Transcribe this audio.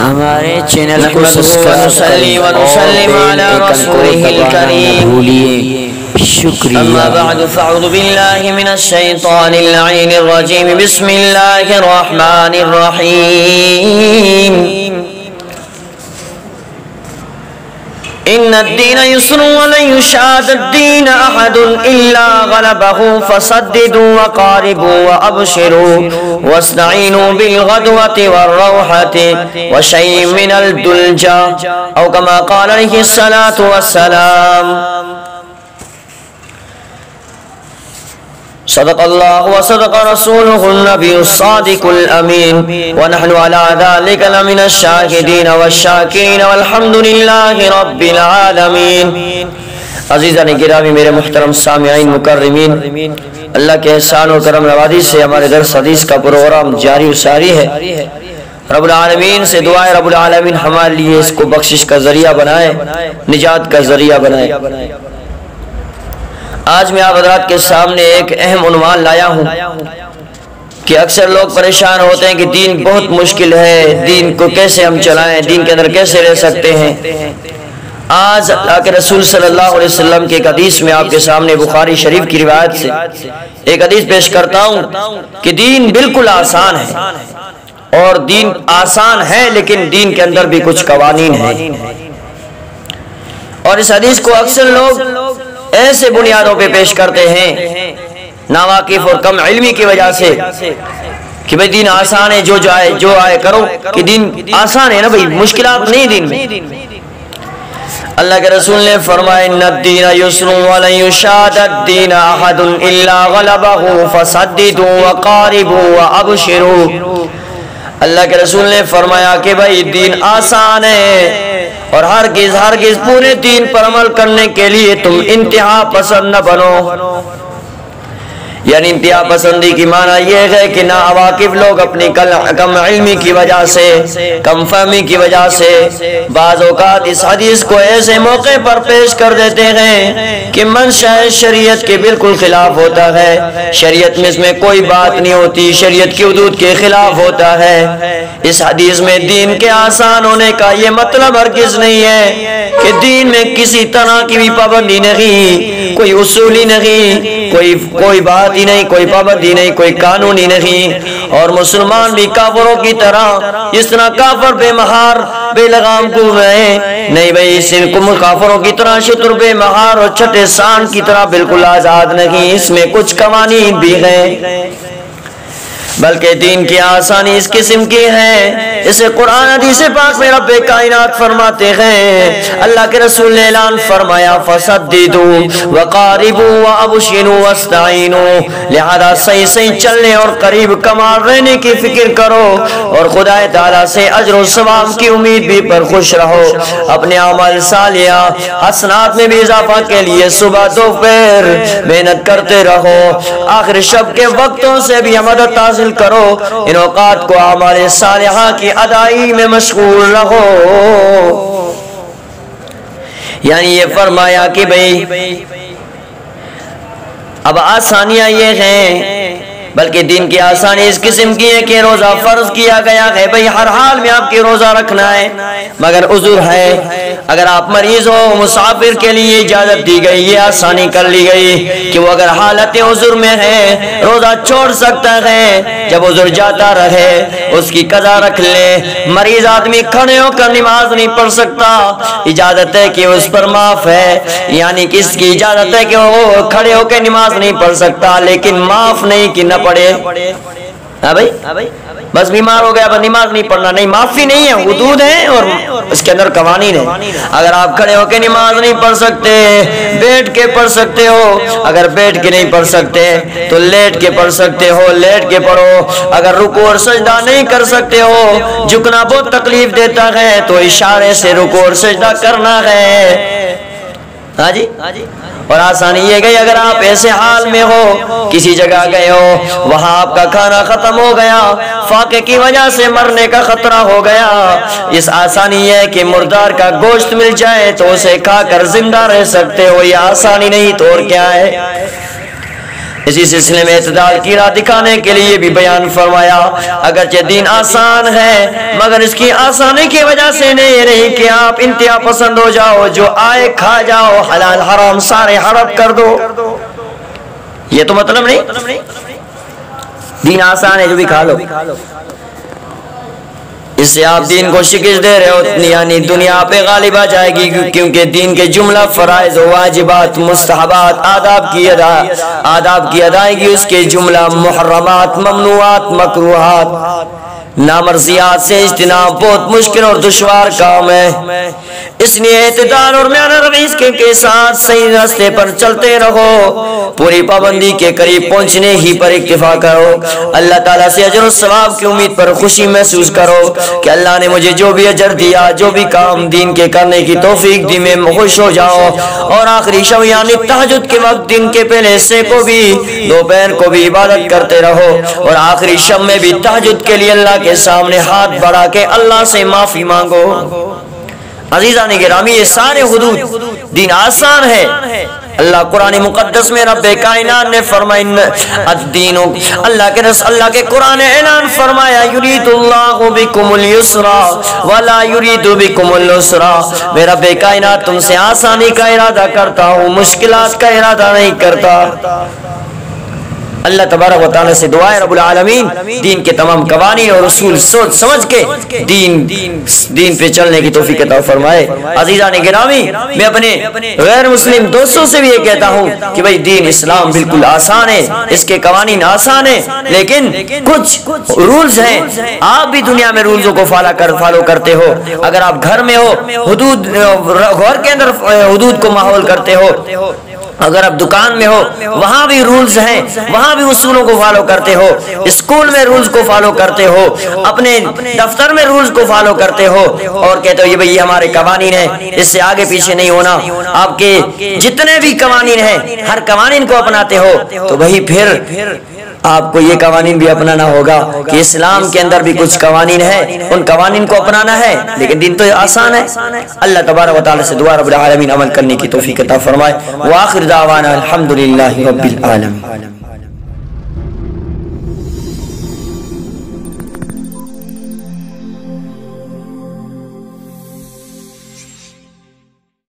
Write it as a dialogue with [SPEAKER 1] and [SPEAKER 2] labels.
[SPEAKER 1] ہمارے چینل کو سبسکرائب ونسلم علی رسولہ الکریم شکریہ اما بعد فاعوذ باللہ من الشیطان اللعین الرجیم بسم اللہ الرحمن الرحیم ان الدین یسر ولن یشاد الدین احد الا غلبہ فصددوا وقاربوا وابشروا واستعینوا بالغدوة والروحة وشیء من الدلجہ او کما قال علیہ الصلاة والسلام صدق اللہ وصدق رسولہ النبی الصادق الامین ونحن على ذلك لمن الشاہدین والشاکرین والحمدللہ رب العالمین عزیزان گرامی میرے محترم سامعین مکرمین اللہ کے احسان و کرم نوازی سے ہمارے درس حدیث کا پروگرام جاری و ساری ہے رب العالمین سے دعائے رب العالمین ہمارے لیے اس کو بخشش کا ذریعہ بنائے نجات کا ذریعہ بنائے آج میں آپ حضرات کے سامنے ایک اہم عنوان لایا ہوں کہ اکثر لوگ پریشان ہوتے ہیں کہ دین بہت مشکل ہے، دین کو کیسے ہم چلائیں، دین کے اندر کیسے رہ سکتے ہیں۔ آج اللہ کے رسول صلی اللہ علیہ وسلم کے ایک حدیث میں آپ کے سامنے بخاری شریف کی روایت سے ایک حدیث پیش کرتا ہوں کہ دین بالکل آسان ہے، اور دین آسان ہے لیکن دین کے اندر بھی کچھ قوانین ہیں، اور اس حدیث کو اکثر لوگ ایسے بنیادوں پہ پیش کرتے ہیں ناواقف اور کم علمی کی وجہ سے کہ بھئی دین آسان ہے، جو آئے کرو، کہ دین آسان ہے نا بھئی، مشکلات نہیں دین میں۔ اللہ کے رسول نے فرمایا ان الدین یسر ولن یشاد الدین احد الا غلبہ فصددوا وقاربوا وابشروا۔ اللہ کے رسول نے فرمایا کہ بھئی دین آسان ہے، اور ہرگز پورے دین پر عمل کرنے کے لیے تم انتہا پسند نہ بنو۔ یعنی انتہا پسندی کی معنی یہ ہے کہ ناواقف لوگ اپنی کم علمی کی وجہ سے، کم فہمی کی وجہ سے بعض اوقات اس حدیث کو ایسے موقع پر پیش کر دیتے ہیں کہ منشاء شریعت کے بالکل خلاف ہوتا ہے، شریعت میں اس میں کوئی بات نہیں ہوتی، شریعت کی حدود کے خلاف ہوتا ہے۔ اس حدیث میں دین کے آسان ہونے کا یہ مطلب ہرگز نہیں ہے کہ دین میں کسی طرح کی بھی پابندی نہیں، کوئی اصولی نہیں، کوئی بات ہی نہیں، کوئی پابندی نہیں، کوئی قانونی نہیں، اور مسلمان بھی کافروں کی طرح اس طرح کافر بے مہار بے لگام کو رہے نہیں بھئی، اس کو کافروں کی طرح شتر بے مہار اور چھٹے سان کی طرح بالکل آزاد نہیں، اس میں کچھ قوانین بھی ہیں، بلکہ دین کی آسانی اس قسم کی ہے اسے قرآن حدیث پاک میں رب کائنات فرماتے ہیں، اللہ کے رسول نے اعلان فرمایا فصددوا وقاربوا وابشروا واستعینوا، لہذا صحیح چلنے اور قریب کمال رہنے کی فکر کرو، اور خدا تعالیٰ سے اجر و ثواب کی امید بھی پر خوش رہو، اپنے اعمال صالحہ حسنات میں بھی اضافہ کے لیے صبح دوپہر محنت کرتے رہو، آخر شب کے وقتوں سے بھی مدد حاصل کرو، ان اوقات کو اعمال صالحہ کی ادائی میں مشغول رہو۔ یعنی یہ فرمایا کہ بھئی اب آسانیاں یہ ہیں، بلکہ دین کی آسانی اس قسم کی ہے کہ روزہ فرض کیا گیا ہے بھئی ہر حال میں آپ کی روزہ رکھنا ہے، مگر عذر ہے، اگر آپ مریض ہو مسافر کے لیے اجازت دی گئی، یہ آسانی کر لی گئی کہ وہ اگر حالت عذر میں ہے روزہ چھوڑ سکتا ہے، جب عذر جاتا رہے اس کی قضا رکھ لے۔ مریض آدمی کھڑے ہو کر نماز نہیں پڑھ سکتا، اجازت ہے کہ اس پر معاف ہے، یعنی کس کی اجازت ہے کہ وہ کھڑے ہو کے نماز نہیں پڑھ سکتا، لیکن معاف نہیں کہ نہ پڑھے، ہاں بھائی بس بیمار ہو گیا بس نماز نہیں پڑھنا، نہیں، معافی نہیں ہے، حدود ہیں اور اس کے اندر قوانین ہیں۔ اگر آپ کھڑے ہو کے نماز نہیں پڑھ سکتے بیٹھ کے پڑھ سکتے ہو، اگر بیٹھ کے نہیں پڑھ سکتے تو لیٹ کے پڑھ سکتے ہو، لیٹ کے پڑھو، اگر رکوع اور سجدہ نہیں کر سکتے ہو، جھکنا بہت تکلیف دیتا ہے تو اشارے سے رکوع اور سجدہ کرنا ہے، ہاں جی۔ اور آسانی یہ گئی اگر آپ ایسے حال میں ہو، کسی جگہ گئے ہو، وہاں آپ کا کھانا ختم ہو گیا، فاقے کی وجہ سے مرنے کا خطرہ ہو گیا، اس آسانی یہ ہے کہ مردار کا گوشت مل جائے تو اسے کھا کر زندہ رہ سکتے ہو، یہ آسانی نہیں تو اور کیا ہے۔ اسی سلسلے میں اعتدال کی راہ دکھانے کے لیے بھی بیان فرمایا اگرچہ دین آسان ہے مگر اس کی آسانی کی وجہ سے نہیں کہ آپ انتہا پسند ہو جاؤ، جو آئے کھا جاؤ، حلال حرام سارے حرام کر دو، یہ تو مطلب نہیں۔ دین آسان ہے جو بھی کھا لو، اس سے آپ دین کو شکست دے رہے ہو، یعنی دنیا پہ غالب آ جائے گی، کیونکہ دین کے جملہ فرائض و واجبات، مستحبات، آداب کی ادائیگی، اس کے جملہ محرمات، ممنوعات، مکروہات، نامرضیات سے اجتناب بہت مشکل اور دشوار کام ہے۔ اس لیے اعتدال اور میانہ رویش کے ساتھ صحیح راستے پر چلتے رہو، پوری پابندی کے قریب پہنچنے ہی پر اکتفا کرو، اللہ تعالیٰ سے اجر و ثواب کی امید پر خوشی محسوس کرو کہ اللہ نے مجھے جو بھی اجر دیا، جو بھی کام دین کے کرنے کی توفیق دی، میں خوش ہو جاؤ، اور آخری شب یعنی تہجد کے وقت دن کے پہلے حصے کو بھی، دوپہر کو بھی عبادت کرتے رہو، اور آخری شب میں بھی تہجد کے لیے اللہ کے سامنے ہاتھ بڑھا کے اللہ سے معافی مانگو۔ عزیزان گرامی، یہ سارے حدود، دین آسان ہے۔ اللہ قرآن مقدس میں رب کائنات نے فرمایا الدین، اللہ کے قرآن اعلان فرمایا یرید اللہ بکم اليسر ولا یرید بکم العسر، میں رب کائنات تم سے آسانی کا ارادہ کرتا ہوں، مشکلات کا ارادہ نہیں کرتا۔ اللہ تبارک و تعالیٰ سے دعا ہے رب العالمین دین کے تمام قوانین اور اصول سوچ سمجھ کے دین پہ چلنے کی توفیق عطا فرمائے۔ عزیزان گرامی، میں اپنے غیر مسلم دوستوں سے بھی یہ کہتا ہوں کہ بھائی دین اسلام بالکل آسان ہے، اس کے قوانین آسان ہیں، لیکن کچھ رولز ہیں، آپ بھی دنیا میں رولزوں کو فالو کرتے ہو، اگر آپ گھر میں ہو حدود، گھر کے اندر حدود کو ماحول کرتے ہو، اگر آپ دکان میں ہو وہاں بھی رولز ہیں، وہاں بھی اصولوں کو فالو کرتے ہو، اسکول میں رولز کو فالو کرتے ہو، اپنے دفتر میں رولز کو فالو کرتے ہو، اور کہتے ہو یہ بھئی یہ ہمارے قوانین ہیں، اس سے آگے پیچھے نہیں ہونا، آپ کے جتنے بھی قوانین ہیں ہر قوانین کو اپناتے ہو، تو وہی پھر آپ کو یہ قوانین بھی اپنانا ہوگا کہ اسلام کے اندر بھی کچھ قوانین ہیں، ان قوانین کو اپنانا ہے، لیکن دین تو آسان ہے۔ اللہ تبارک و تعالیٰ سے دعا رب العالمین عمل کرنے کی توفیق عطا فرمائے۔ وآخر دعوانا الحمدللہ رب العالمین۔